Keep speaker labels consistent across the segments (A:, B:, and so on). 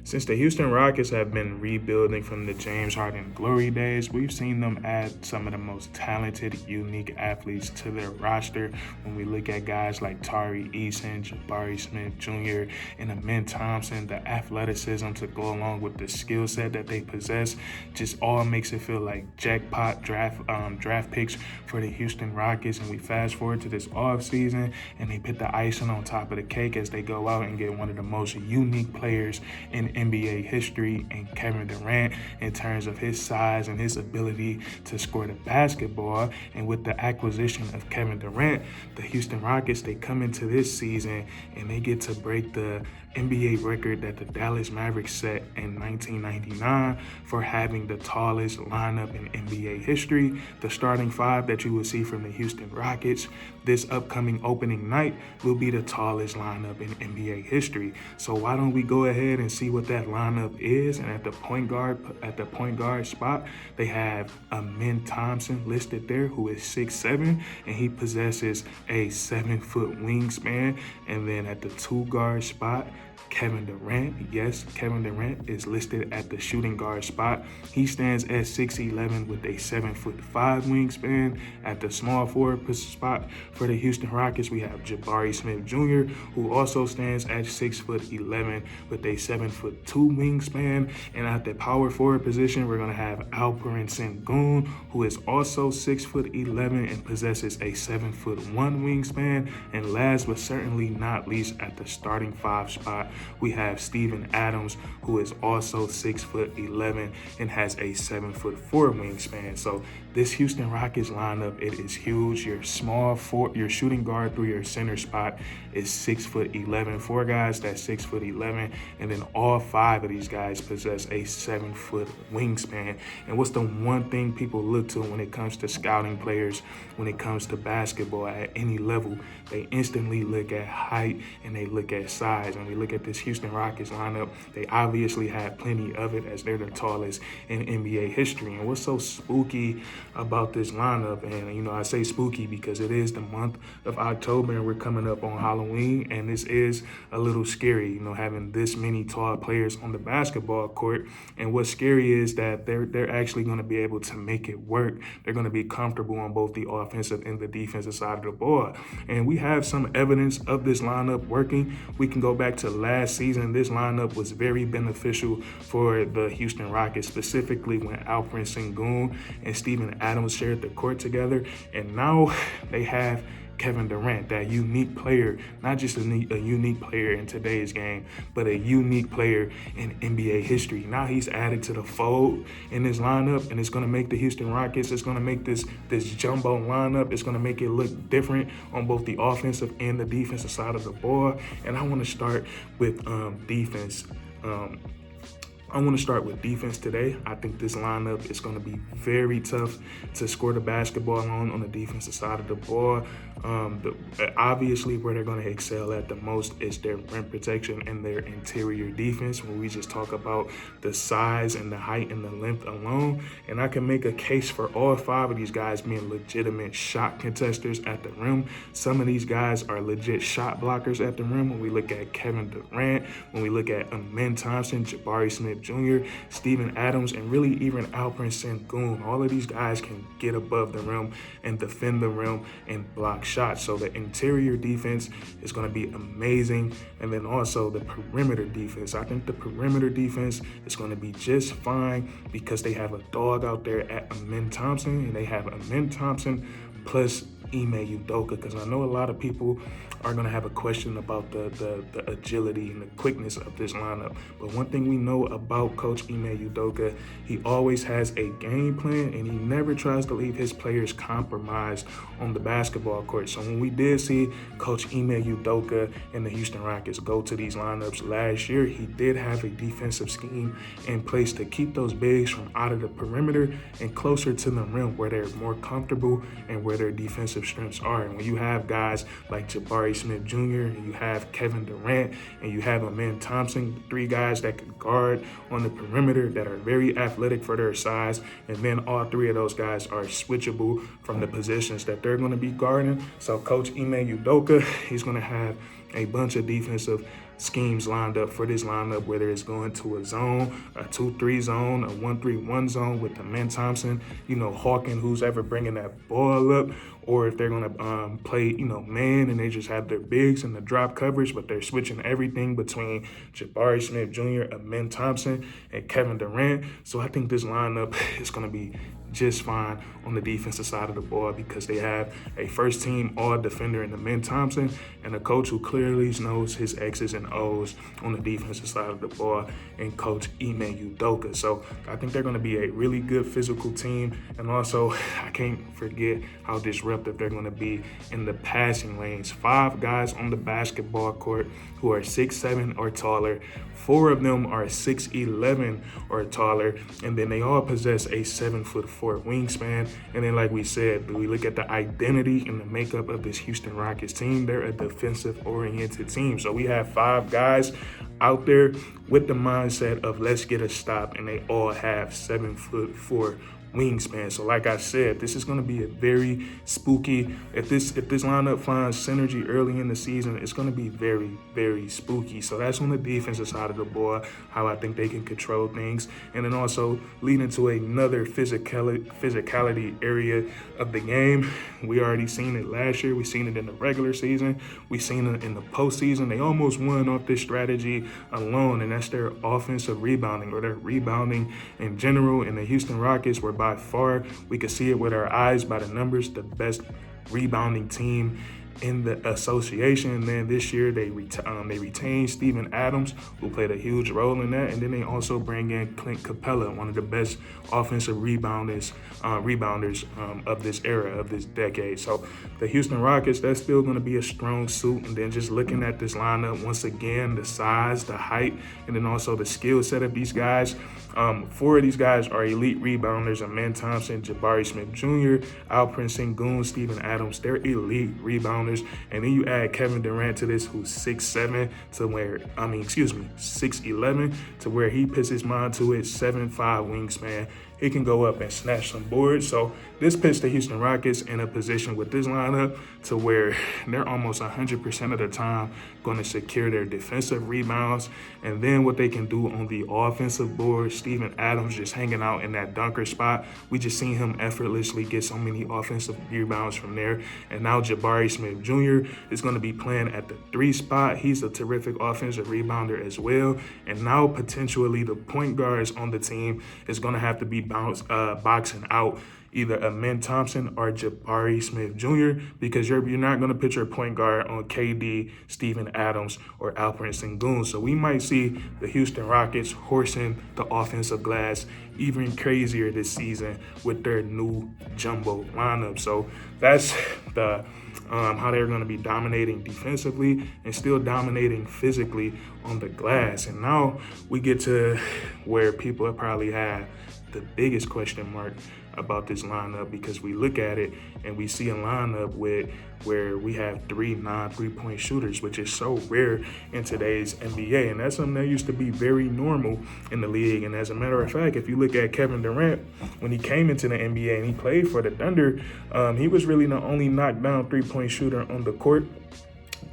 A: Since the Houston Rockets have been rebuilding from the James Harden glory days, we've seen them add some of the most talented, unique athletes to their roster. When we look at guys like Tari Eason, Jabari Smith Jr., and Amin Thompson, the athleticism to go along with the skill set that they possess just all makes it feel like jackpot draft picks for the Houston Rockets. And we fast forward to this offseason, and they put the icing on top of the cake as they go out and get one of the most unique players in NBA history, and Kevin Durant, in terms of his size and his ability to score the basketball. And with the acquisition of Kevin Durant, the Houston Rockets, they come into this season and they get to break the NBA record that the Dallas Mavericks set in 1999 for having the tallest lineup in NBA history. The starting five that you will see from the Houston Rockets this upcoming opening night will be the tallest lineup in NBA history. So why don't we go ahead and see what that lineup is? And at the point guard spot, they have Amin Thompson listed there, who is 6'7", and he possesses a 7-foot wingspan. And then at the two guard spot, Kevin Durant, yes, Kevin Durant is listed at the shooting guard spot. He stands at 6'11" with a 7'5" wingspan. At the small forward spot for the Houston Rockets, we have Jabari Smith Jr., who also stands at 6'11" with a 7'2" wingspan. And at the power forward position, we're going to have Alperen Şengün, who is also 6'11" and possesses a 7'1" wingspan. And last but certainly not least, at the starting five spot, we have Steven Adams, who is also 6'11" and has a 7'4" wingspan. So this Houston Rockets lineup, it is huge. Your shooting guard through your center spot is 6'11". Four guys that's 6'11", and then all five of these guys possess a 7-foot wingspan. And what's the one thing people look to when it comes to scouting players, when it comes to basketball at any level? They instantly look at height and they look at size. And we look at this Houston Rockets lineup, they obviously have plenty of it as they're the tallest in NBA history. And what's so spooky about this lineup, and I say spooky because it is the month of October and we're coming up on Halloween, and this is a little scary, having this many tall players on the basketball court. And what's scary is that they're actually going to be able to make it work. They're going to be comfortable on both the offensive and the defensive side of the ball. And we have some evidence of this lineup working. We can go back to last season. This lineup was very beneficial for the Houston Rockets, specifically when Alperen Şengün and Steven Adams shared the court together. And now they have Kevin Durant, that unique player, not just a unique player in today's game, but a unique player in NBA history. Now he's added to the fold in this lineup, and it's going to make the Houston Rockets, it's going to make this jumbo lineup, it's going to make it look different on both the offensive and the defensive side of the ball. And I want to start with defense. I want to start with defense today. I think this lineup is going to be very tough to score the basketball on the defensive side of the ball. Obviously, where they're going to excel at the most is their rim protection and their interior defense, when we just talk about the size and the height and the length alone. And I can make a case for all five of these guys being legitimate shot contesters at the rim. Some of these guys are legit shot blockers at the rim. When we look at Kevin Durant, when we look at Amin Thompson, Jabari Smith Jr., Steven Adams, and really even Alperen Şengün, all of these guys can get above the rim and defend the rim and block shots. So the interior defense is going to be amazing. And then also the perimeter defense. I think the perimeter defense is going to be just fine because they have a dog out there at Amin Thompson, and they have Amin Thompson plus Ime Udoka, because I know a lot of people are going to have a question about the agility and the quickness of this lineup. But one thing we know about Coach Ime Udoka, he always has a game plan, and he never tries to leave his players compromised on the basketball court. So when we did see Coach Ime Udoka and the Houston Rockets go to these lineups last year, he did have a defensive scheme in place to keep those bigs from out of the perimeter and closer to the rim, where they're more comfortable and where their defensive strengths are. And when you have guys like Jabari Smith Jr., and you have Kevin Durant, and you have Amin Thompson, three guys that can guard on the perimeter that are very athletic for their size, and then all three of those guys are switchable from the positions that they're going to be guarding. So Coach Ime Udoka, he's going to have a bunch of defensive schemes lined up for this lineup, whether it's going to a zone, a 2-3 zone, a 1-3-1 zone with the Amen Thompson, Hawking, who's ever bringing that ball up, or if they're going to play, man, and they just have their bigs and the drop coverage, but they're switching everything between Jabari Smith Jr., Amen Thompson, and Kevin Durant. So I think this lineup is going to be just fine on the defensive side of the ball because they have a first-team all-defender in Amen Thompson and a coach who clearly knows his X's and O's on the defensive side of the ball, and Coach Ime Udoka. So I think they're going to be a really good physical team, and also I can't forget how disruptive they're going to be in the passing lanes. 5 guys on the basketball court who are 6'7" or taller. 4 of them are 6'11" or taller, and then they all possess a 7'4" wingspan. And then, like we said, we look at the identity and the makeup of this Houston Rockets team. They're a defensive-oriented team. So we have 5 guys out there with the mindset of let's get a stop, and they all have 7'4" wingspan. So like I said, this is going to be a very spooky, if this lineup finds synergy early in the season, it's going to be very, very spooky. So that's on the defensive side of the ball, how I think they can control things. And then also leading to another physicality area of the game. We already seen it last year. We seen it in the regular season. We seen it in the postseason. They almost won off this strategy alone, and that's their offensive rebounding, or their rebounding in general. And the Houston Rockets were by far, we could see it with our eyes by the numbers, the best rebounding team in the association. And then this year they retained Steven Adams, who played a huge role in that, and then they also bring in Clint Capella, one of the best offensive rebounders of this era, of this decade. So the Houston Rockets, that's still going to be a strong suit. And then just looking at this lineup once again, the size, the height, and then also the skill set of these guys. 4 of these guys are elite rebounders: Amen Thompson, Jabari Smith Jr., Alperen Şengün, Steven Adams. They're elite rebounders. And then you add Kevin Durant to this, who's 6'11", 6'11", to where he puts his mind to it, 7'5" wingspan. He can go up and snatch some boards. So this puts the Houston Rockets in a position with this lineup to where they're almost 100% of the time going to secure their defensive rebounds. And then what they can do on the offensive board, Steven Adams just hanging out in that dunker spot. We just seen him effortlessly get so many offensive rebounds from there. And now Jabari Smith Jr. is going to be playing at the 3 spot. He's a terrific offensive rebounder as well. And now potentially the point guards on the team is going to have to be boxing out either Amen Thompson or Jabari Smith Jr. because you're not going to put your point guard on KD, Steven Adams, or Alperen Şengün. So we might see the Houston Rockets horsing the offensive glass even crazier this season with their new jumbo lineup. So that's the how they're going to be dominating defensively and still dominating physically on the glass. And now we get to where people probably have the biggest question mark about this lineup, because we look at it and we see a lineup where we have 3 non-3-point shooters, which is so rare in today's NBA. And that's something that used to be very normal in the league. And as a matter of fact, if you look at Kevin Durant, when he came into the NBA and he played for the Thunder, he was really the only knockdown 3-point shooter on the court.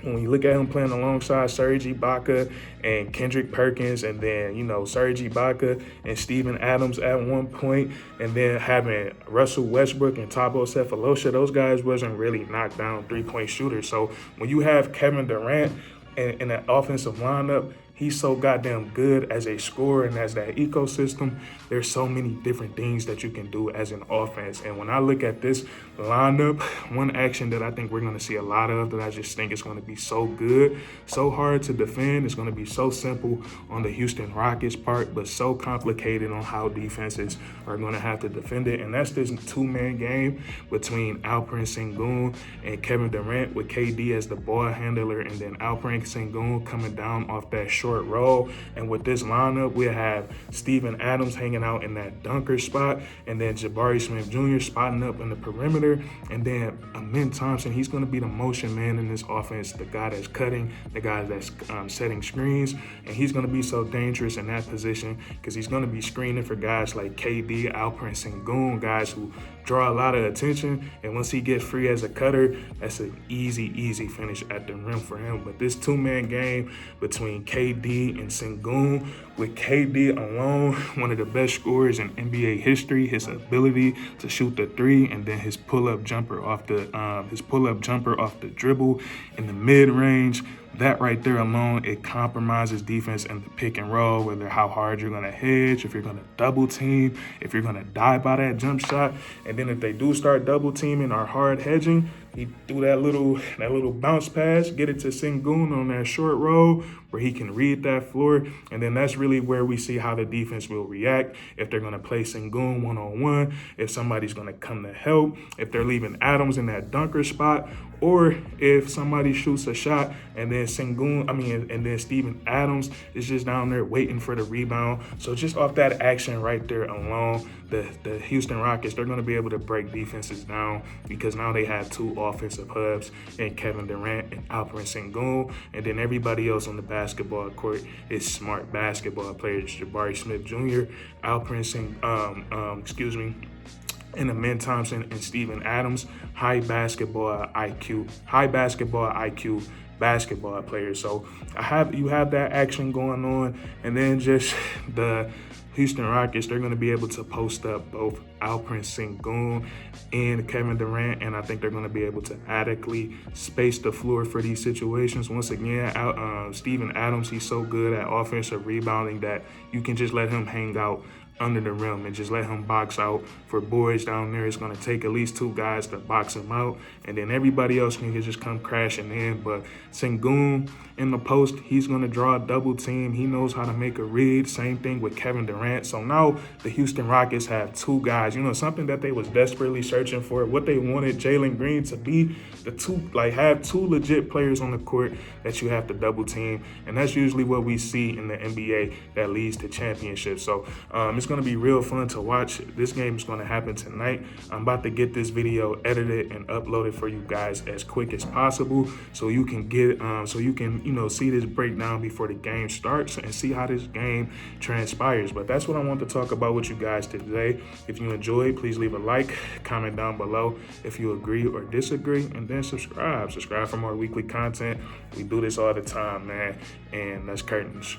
A: When you look at him playing alongside Serge Ibaka and Kendrick Perkins, and then, Serge Ibaka and Steven Adams at one point, and then having Russell Westbrook and Thabo Sefolosha, those guys wasn't really knockdown 3-point shooters. So when you have Kevin Durant in an offensive lineup, he's so goddamn good as a scorer and as that ecosystem. There's so many different things that you can do as an offense. And when I look at this lineup, one action that I think we're going to see a lot of, that I just think is going to be so good, so hard to defend, it's going to be so simple on the Houston Rockets part, but so complicated on how defenses are going to have to defend it. And that's this 2-man game between Alperen Şengün and Kevin Durant, with KD as the ball handler, and then Alperen Şengün coming down off that short short roll. And with this lineup, we'll have Steven Adams hanging out in that dunker spot, and then Jabari Smith Jr. spotting up in the perimeter. And then Amen Thompson, he's going to be the motion man in this offense, the guy that's cutting, the guy that's setting screens. And he's going to be so dangerous in that position because he's going to be screening for guys like KD, Alperen Şengün, guys who draw a lot of attention. And once he gets free as a cutter, that's an easy finish at the rim for him. But this two-man game between KD and Şengün, with KD alone, one of the best scorers in NBA history, his ability to shoot the three, and then his pull-up jumper off the dribble in the mid-range. That right there alone, it compromises defense in the pick and roll, whether how hard you're going to hedge, if you're going to double team, if you're going to die by that jump shot. And then if they do start double teaming or hard hedging, he do that little bounce pass, get it to Şengün on that short roll where he can read that floor. And then that's really where we see how the defense will react. If they're going to play Şengün one-on-one, if somebody's going to come to help, if they're leaving Adams in that dunker spot, or if somebody shoots a shot and then and then Steven Adams is just down there waiting for the rebound. So just off that action right there alone, the Houston Rockets, they're going to be able to break defenses down because now they have two offensive hubs in Kevin Durant and Alperen Şengün. And then everybody else on the basketball court is smart basketball players. Jabari Smith Jr., Alperen Şengün, and Amen Thompson and Steven Adams, high basketball IQ basketball players. So you have that action going on, and then just the Houston Rockets, they're going to be able to post up both Alperen Şengün and Kevin Durant, and I think they're going to be able to adequately space the floor for these situations. Once again, Steven Adams, he's so good at offensive rebounding that you can just let him hang out under the rim and just let him box out for boys down there. It's going to take at least two guys to box him out, and then everybody else can just come crashing in. But Şengün in the post, he's going to draw a double team. He knows how to make a read. Same thing with Kevin Durant. So now the Houston Rockets have two guys, something that they was desperately searching for, what they wanted Jalen Green to be, have two legit players on the court that you have to double team. And that's usually what we see in the NBA that leads to championships. So it's going to be real fun to watch. This game is going to happen tonight. I'm about to get this video edited and uploaded for you guys as quick as possible, so you can see this breakdown before the game starts and see how this game transpires. But that's what I want to talk about with you guys today. If you enjoyed, please leave a like, comment down below if you agree or disagree, and then subscribe for more weekly content. We do this all the time, man, and that's curtains.